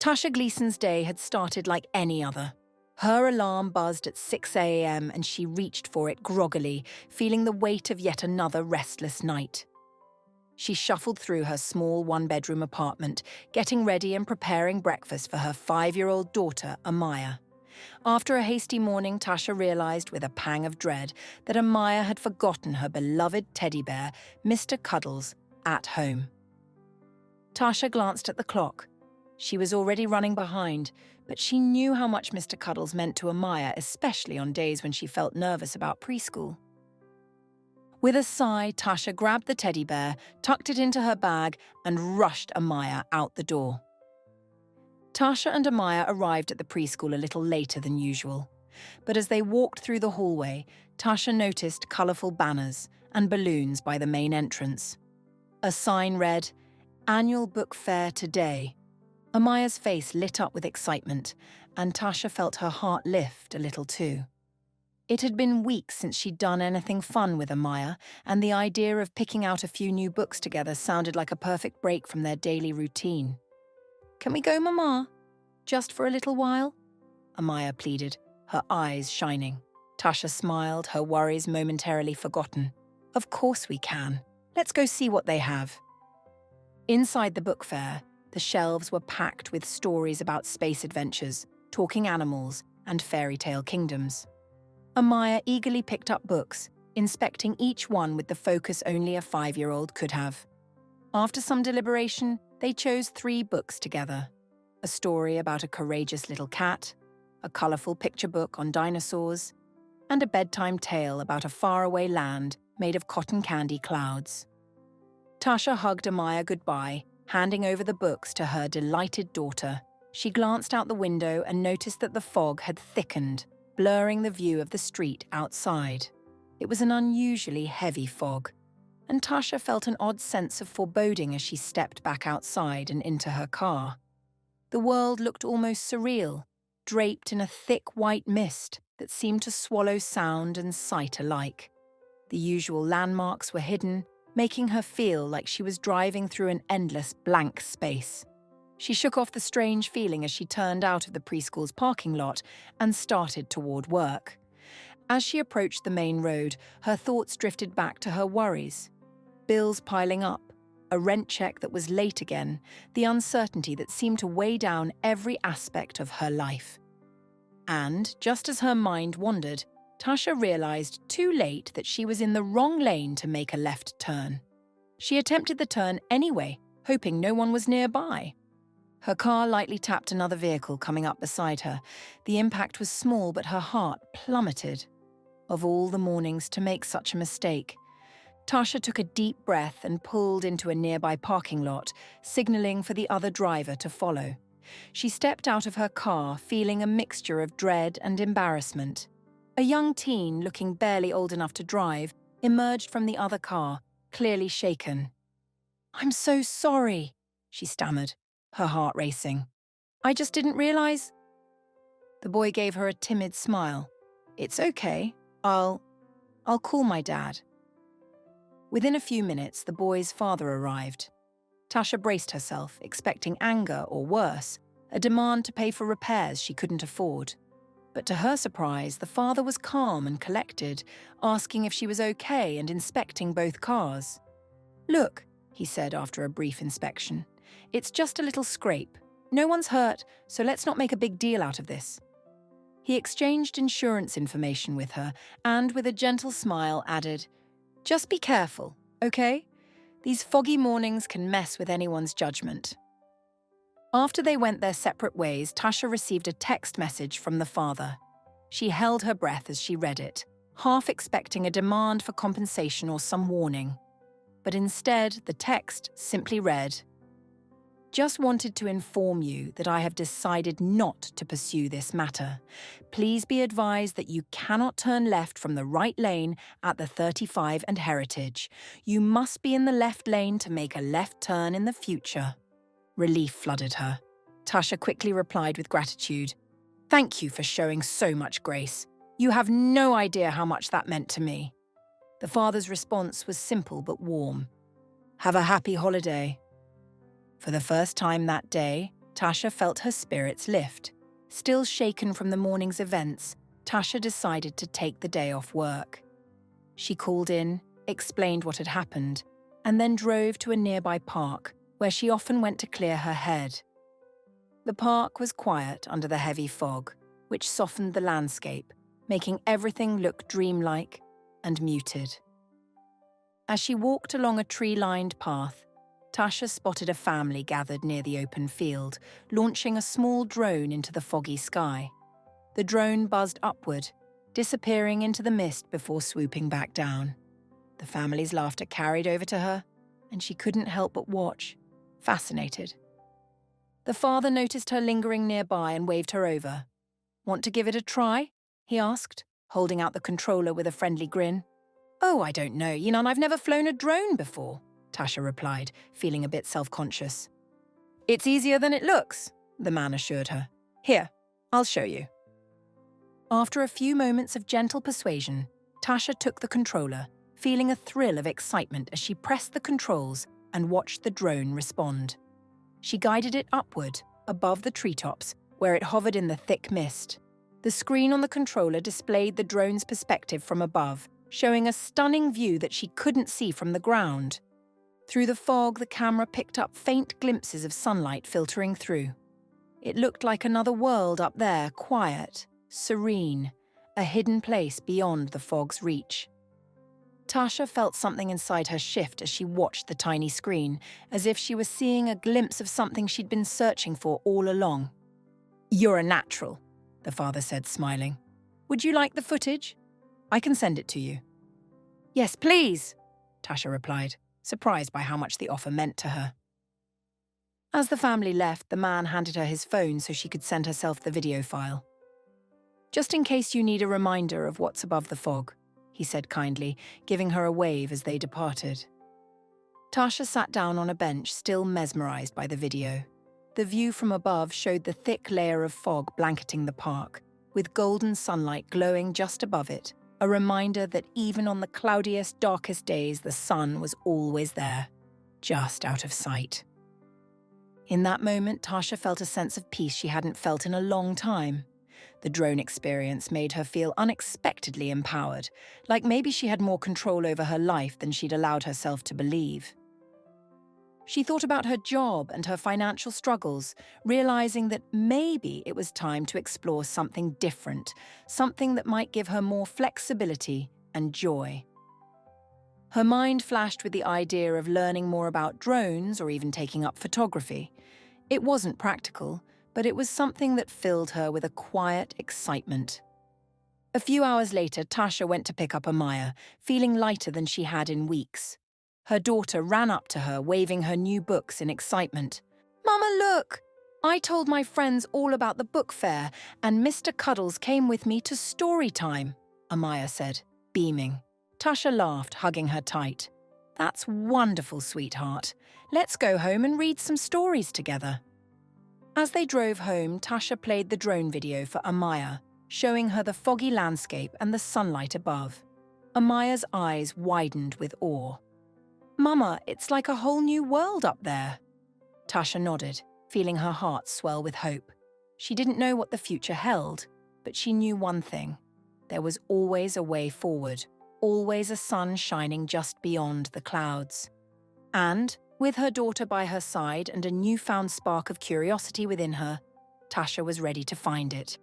Tasha Gleason's day had started like any other. Her alarm buzzed at 6 a.m. and she reached for it groggily, feeling the weight of yet another restless night. She shuffled through her small one-bedroom apartment, getting ready and preparing breakfast for her 5-year-old daughter, Amaya. After a hasty morning, Tasha realized with a pang of dread that Amaya had forgotten her beloved teddy bear, Mr. Cuddles, at home. Tasha glanced at the clock. She was already running behind, but she knew how much Mr. Cuddles meant to Amaya, especially on days when she felt nervous about preschool. With a sigh, Tasha grabbed the teddy bear, tucked it into her bag, and rushed Amaya out the door. Tasha and Amaya arrived at the preschool a little later than usual. But as they walked through the hallway, Tasha noticed colourful banners and balloons by the main entrance. A sign read, "Annual Book Fair Today." Amaya's face lit up with excitement, and Tasha felt her heart lift a little too. It had been weeks since she'd done anything fun with Amaya, and the idea of picking out a few new books together sounded like a perfect break from their daily routine. "Can we go, Mama? Just for a little while?" Amaya pleaded, her eyes shining. Tasha smiled, her worries momentarily forgotten. "Of course we can. Let's go see what they have." Inside the book fair, the shelves were packed with stories about space adventures, talking animals, and fairy tale kingdoms. Amaya eagerly picked up books, inspecting each one with the focus only a 5-year-old could have. After some deliberation, they chose 3 books together. A story about a courageous little cat, a colourful picture book on dinosaurs, and a bedtime tale about a faraway land made of cotton candy clouds. Tasha hugged Amaya goodbye, handing over the books to her delighted daughter. She glanced out the window and noticed that the fog had thickened, blurring the view of the street outside. It was an unusually heavy fog, and Tasha felt an odd sense of foreboding as she stepped back outside and into her car. The world looked almost surreal, draped in a thick white mist that seemed to swallow sound and sight alike. The usual landmarks were hidden, making her feel like she was driving through an endless blank space. She shook off the strange feeling as she turned out of the preschool's parking lot and started toward work. As she approached the main road, her thoughts drifted back to her worries. Bills piling up, a rent check that was late again, the uncertainty that seemed to weigh down every aspect of her life. And, just as her mind wandered, Tasha realized too late that she was in the wrong lane to make a left turn. She attempted the turn anyway, hoping no one was nearby. Her car lightly tapped another vehicle coming up beside her. The impact was small, but her heart plummeted. Of all the mornings to make such a mistake. Tasha took a deep breath and pulled into a nearby parking lot, signaling for the other driver to follow. She stepped out of her car, feeling a mixture of dread and embarrassment. A young teen, looking barely old enough to drive, emerged from the other car, clearly shaken. "I'm so sorry," she stammered, her heart racing. "I just didn't realize." The boy gave her a timid smile. "It's okay. I'll call my dad." Within a few minutes, the boy's father arrived. Tasha braced herself, expecting anger or worse, a demand to pay for repairs she couldn't afford. But to her surprise, the father was calm and collected, asking if she was okay and inspecting both cars. "Look," he said after a brief inspection, "it's just a little scrape. No one's hurt, so let's not make a big deal out of this." He exchanged insurance information with her and, with a gentle smile, added, "Just be careful, okay? These foggy mornings can mess with anyone's judgment." After they went their separate ways, Tasha received a text message from the father. She held her breath as she read it, half expecting a demand for compensation or some warning. But instead, the text simply read, "Just wanted to inform you that I have decided not to pursue this matter. Please be advised that you cannot turn left from the right lane at the 35 and Heritage. You must be in the left lane to make a left turn in the future." Relief flooded her. Tasha quickly replied with gratitude. "Thank you for showing so much grace. You have no idea how much that meant to me." The father's response was simple but warm. "Have a happy holiday." For the first time that day, Tasha felt her spirits lift. Still shaken from the morning's events, Tasha decided to take the day off work. She called in, explained what had happened, and then drove to a nearby park where she often went to clear her head. The park was quiet under the heavy fog, which softened the landscape, making everything look dreamlike and muted. As she walked along a tree-lined path, Tasha spotted a family gathered near the open field, launching a small drone into the foggy sky. The drone buzzed upward, disappearing into the mist before swooping back down. The family's laughter carried over to her, and she couldn't help but watch, fascinated. The father noticed her lingering nearby and waved her over. "Want to give it a try?" he asked, holding out the controller with a friendly grin. "Oh, I don't know, Yinan, I've never flown a drone before," Tasha replied, feeling a bit self-conscious. "It's easier than it looks," the man assured her. "Here, I'll show you." After a few moments of gentle persuasion, Tasha took the controller, feeling a thrill of excitement as she pressed the controls and watched the drone respond. She guided it upward, above the treetops, where it hovered in the thick mist. The screen on the controller displayed the drone's perspective from above, showing a stunning view that she couldn't see from the ground. Through the fog, the camera picked up faint glimpses of sunlight filtering through. It looked like another world up there, quiet, serene, a hidden place beyond the fog's reach. Tasha felt something inside her shift as she watched the tiny screen, as if she was seeing a glimpse of something she'd been searching for all along. "You're a natural," the father said, smiling. "Would you like the footage? I can send it to you." "Yes, please," Tasha replied, surprised by how much the offer meant to her. As the family left, the man handed her his phone so she could send herself the video file. "Just in case you need a reminder of what's above the fog," he said kindly, giving her a wave as they departed. Tasha sat down on a bench, still mesmerized by the video. The view from above showed the thick layer of fog blanketing the park, with golden sunlight glowing just above it, a reminder that even on the cloudiest, darkest days, the sun was always there, just out of sight. In that moment, Tasha felt a sense of peace she hadn't felt in a long time. The drone experience made her feel unexpectedly empowered, like maybe she had more control over her life than she'd allowed herself to believe. She thought about her job and her financial struggles, realizing that maybe it was time to explore something different, something that might give her more flexibility and joy. Her mind flashed with the idea of learning more about drones or even taking up photography. It wasn't practical, but it was something that filled her with a quiet excitement. A few hours later, Tasha went to pick up Amaya, feeling lighter than she had in weeks. Her daughter ran up to her, waving her new books in excitement. "Mama, look! I told my friends all about the book fair, and Mr. Cuddles came with me to story time," Amaya said, beaming. Tasha laughed, hugging her tight. "That's wonderful, sweetheart. Let's go home and read some stories together." As they drove home, Tasha played the drone video for Amaya, showing her the foggy landscape and the sunlight above. Amaya's eyes widened with awe. "Mama, it's like a whole new world up there." Tasha nodded, feeling her heart swell with hope. She didn't know what the future held, but she knew one thing. There was always a way forward, always a sun shining just beyond the clouds. And, with her daughter by her side and a newfound spark of curiosity within her, Tasha was ready to find it.